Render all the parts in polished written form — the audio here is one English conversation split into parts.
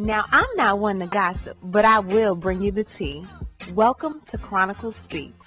Now, I'm not one to gossip, but I will bring you the tea. Welcome to Chronicle Speaks.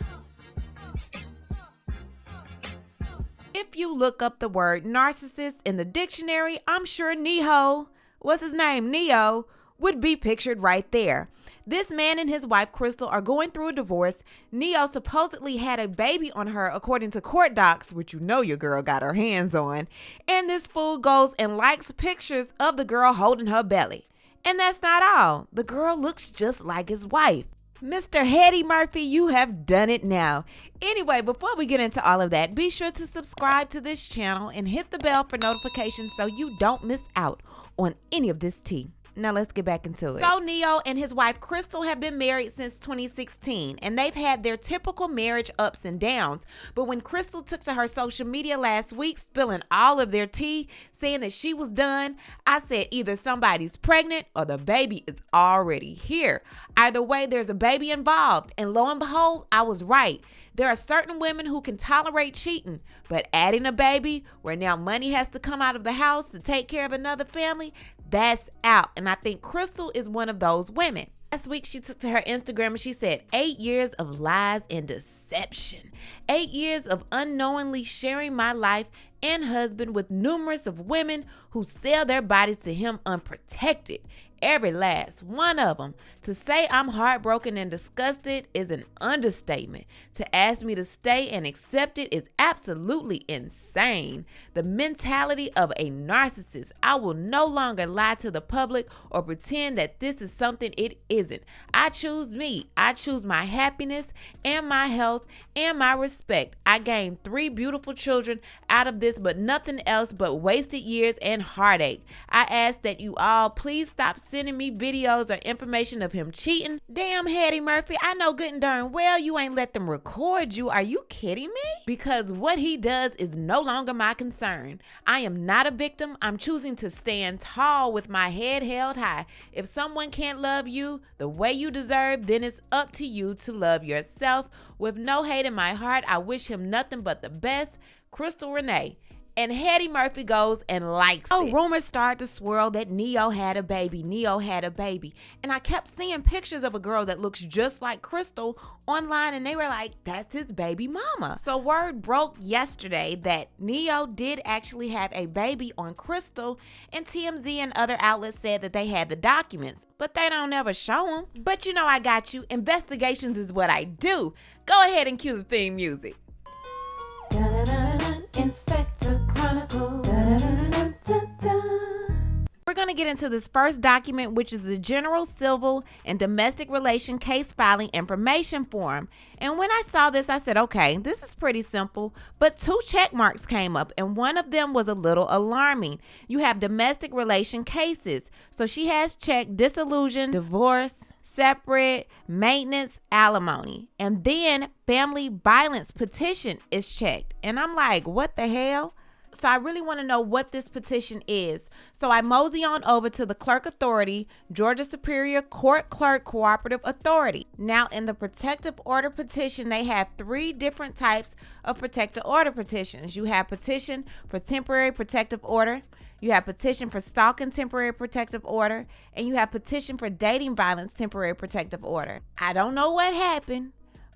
If you look up the word narcissist in the dictionary, I'm sure Neyo, Neyo, would be pictured right there. This man and his wife, Crystal, are going through a divorce. Neyo supposedly had a baby on her, according to court docs, which you know your girl got her hands on. And this fool goes and likes pictures of the girl holding her belly. And that's not all. The girl looks just like his wife. Mr. Eddie Murphy, you have done it now. Anyway, before we get into all of that, be sure to subscribe to this channel and hit the bell for notifications so you don't miss out on any of this tea. Now let's get back into it. So Neyo and his wife Crystal have been married since 2016, and they've had their typical marriage ups and downs. But when Crystal took to her social media last week, spilling all of their tea, saying that she was done, I said either somebody's pregnant or the baby is already here. Either way, there's a baby involved, and lo and behold, I was right. There are certain women who can tolerate cheating, but adding a baby where now money has to come out of the house to take care of another family, that's out. And I think Crystal is one of those women. Last week, she took to her Instagram and she said, 8 years of lies and deception. 8 years of unknowingly sharing my life and husband with numerous of women who sell their bodies to him unprotected. Every last one of them. To say I'm heartbroken and disgusted is an understatement. To ask me to stay and accept it is absolutely insane. The mentality of a narcissist. I will no longer lie to the public or pretend that this is something it isn't. I choose me. I choose my happiness and my health and my respect. I gained 3 beautiful children out of this, but nothing else but wasted years and heartache. I ask that you all please stop sending me videos or information of him cheating. Damn, Eddie Murphy, I know good and darn well you ain't let them record you. Are you kidding me? Because what he does is no longer my concern. I am not a victim. I'm choosing to stand tall with my head held high. If someone can't love you the way you deserve, then it's up to you to love yourself. With no hate in my heart, I wish him nothing but the best. Crystal Renee. And Eddie Murphy goes and likes it. Rumors started to swirl that Neyo had a baby. And I kept seeing pictures of a girl that looks just like Crystal online, and they were like, that's his baby mama. So word broke yesterday that Neyo did actually have a baby on Crystal, and TMZ and other outlets said that they had the documents, but they don't ever show them. But you know I got you. Investigations is what I do. Go ahead and cue the theme music. Inspector Chronicle. We're going to get into this first document, which is the General Civil and Domestic Relation Case Filing Information Form. And when I saw this, I said, okay, this is pretty simple. But 2 check marks came up, and one of them was a little alarming. You have domestic relation cases. So she has checked dissolution, divorce, separate, maintenance, alimony, and then family violence petition is checked. And I'm like, what the hell? So I really want to know what this petition is. So I mosey on over to the Clerk Authority, Georgia Superior Court Clerk Cooperative Authority. Now in the protective order petition, they have 3 different types of protective order petitions. You have petition for temporary protective order. You have petition for stalking temporary protective order, and you have petition for dating violence temporary protective order. I don't know what happened,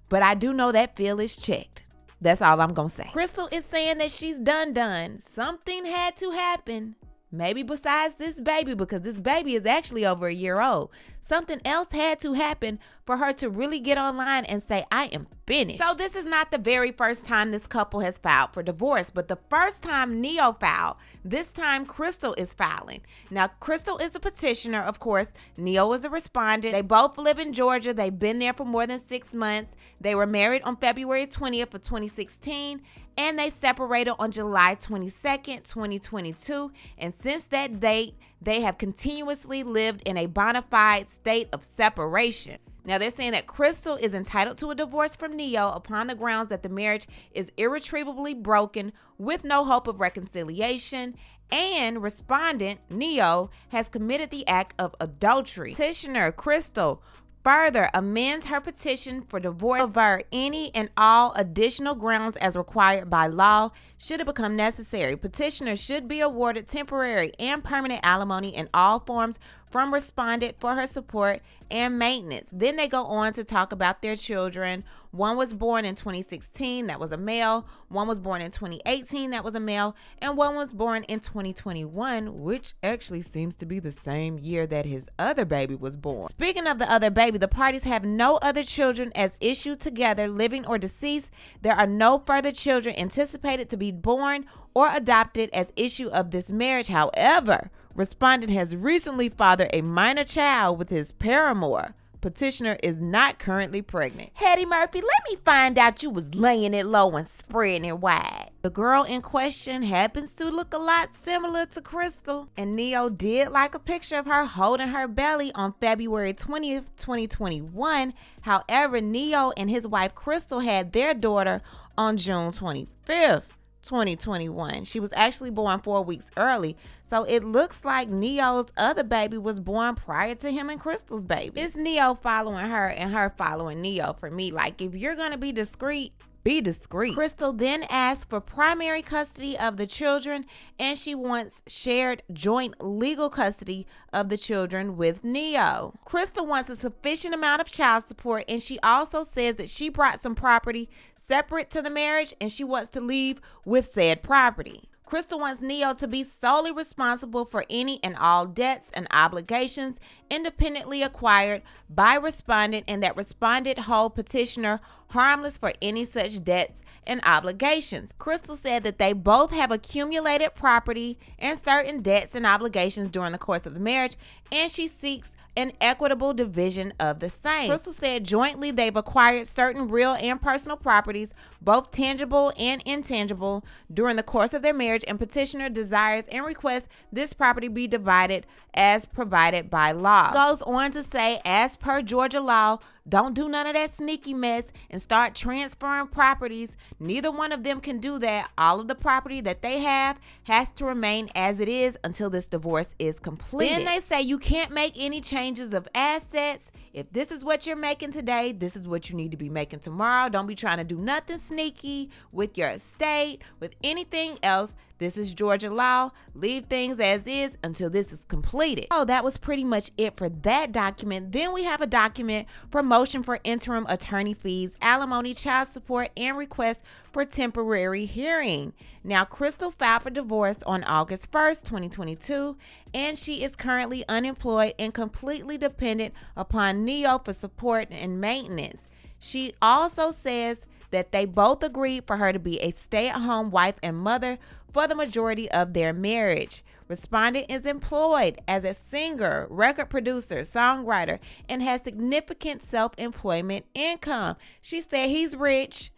but I do know that field is checked. That's all I'm going to say. Crystal is saying that she's done. Something had to happen. Maybe besides this baby, because this baby is actually over a year old. Something else had to happen for her to really get online and say, I am finished. So this is not the very first time this couple has filed for divorce, but the first time Neyo filed, this time Crystal is filing. Now, Crystal is a petitioner, of course. Neyo is a respondent. They both live in Georgia. They've been there for more than 6 months. They were married on February 20th of 2016. And they separated on July 22nd, 2022. And since that date, they have continuously lived in a bona fide state of separation. Now, they're saying that Crystal is entitled to a divorce from Neyo upon the grounds that the marriage is irretrievably broken with no hope of reconciliation. And respondent, Neyo, has committed the act of adultery. Petitioner, Crystal, further amends her petition for divorce over any and all additional grounds as required by law should it become necessary. Petitioner should be awarded temporary and permanent alimony in all forms from respondent for her support and maintenance. Then they go on to talk about their children. One was born in 2016, that was a male. One was born in 2018, that was a male. And one was born in 2021, which actually seems to be the same year that his other baby was born. Speaking of the other baby, the parties have no other children as issued together, living or deceased. There are no further children anticipated to be born or adopted as issue of this marriage. However, respondent has recently fathered a minor child with his paramour. Petitioner is not currently pregnant. Hetty Murphy, let me find out you was laying it low and spreading it wide. The girl in question happens to look a lot similar to Crystal, and Neyo did like a picture of her holding her belly on February 20th, 2021. However, Neyo and his wife Crystal had their daughter on June 25th. 2021. She was actually born 4 weeks early, so it looks like Neyo's other baby was born prior to him and Crystal's baby. It's Neyo following her and her following Neyo for me. Like, if you're gonna be discreet, be discreet. Crystal then asked for primary custody of the children, and she wants shared joint legal custody of the children with Neyo. Crystal wants a sufficient amount of child support, and she also says that she brought some property separate to the marriage and she wants to leave with said property. Crystal wants Neyo to be solely responsible for any and all debts and obligations independently acquired by respondent, and that respondent hold petitioner harmless for any such debts and obligations. Crystal said that they both have accumulated property and certain debts and obligations during the course of the marriage, and she seeks an equitable division of the same. Crystal said jointly they've acquired certain real and personal properties, both tangible and intangible, during the course of their marriage, and petitioner desires and requests this property be divided as provided by law. Goes on to say, as per Georgia law, don't do none of that sneaky mess and start transferring properties. Neither one of them can do that. All of the property that they have has to remain as it is until this divorce is completed. Then they say you can't make any changes of assets. If this is what you're making today, this is what you need to be making tomorrow. Don't be trying to do nothing sneaky with your estate, with anything else. This is Georgia law. Leave things as is until this is completed. Oh, that was pretty much it for that document. Then we have a document for motion for interim attorney fees, alimony, child support, and request for temporary hearing. Now, Crystal filed for divorce on August 1st, 2022, and she is currently unemployed and completely dependent upon Neyo for support and maintenance. She also says that they both agreed for her to be a stay-at-home wife and mother for the majority of their marriage. Respondent is employed as a singer, record producer, songwriter, and has significant self-employment income. She said he's rich.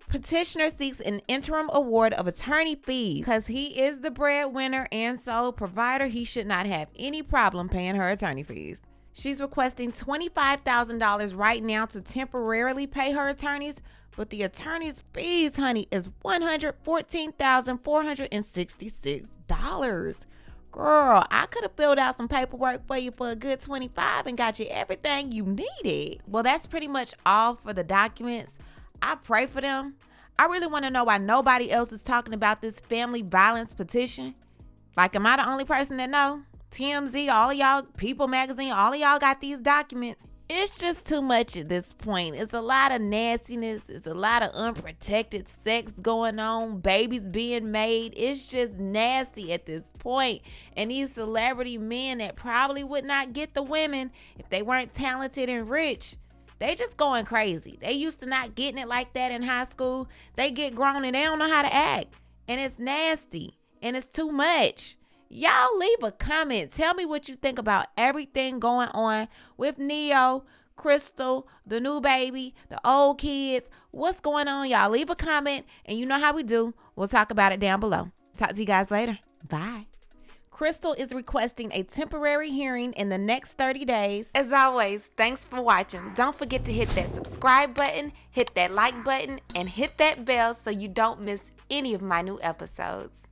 Petitioner seeks an interim award of attorney fees because he is the breadwinner and sole provider. He should not have any problem paying her attorney fees. She's requesting $25,000 right now to temporarily pay her attorneys, but the attorney's fees, honey, is $114,466. Girl, I could have filled out some paperwork for you for a good $25 and got you everything you needed. Well, that's pretty much all for the documents. I pray for them. I really want to know why nobody else is talking about this family violence petition. Like, am I the only person that know? TMZ, all of y'all, People Magazine, all of y'all got these documents. It's just too much at this point. It's a lot of nastiness. It's a lot of unprotected sex going on, babies being made. It's just nasty at this point. And these celebrity men that probably would not get the women if they weren't talented and rich, they just going crazy. They used to not getting it like that in high school. They get grown and they don't know how to act. And it's nasty. And it's too much. Y'all leave a comment. Tell me what you think about everything going on with Neyo, Crystal, the new baby, the old kids. What's going on, y'all? Leave a comment, and you know how we do. We'll talk about it down below. Talk to you guys later. Bye. Crystal is requesting a temporary hearing in the next 30 days. As always, thanks for watching. Don't forget to hit that subscribe button, hit that like button, and hit that bell so you don't miss any of my new episodes.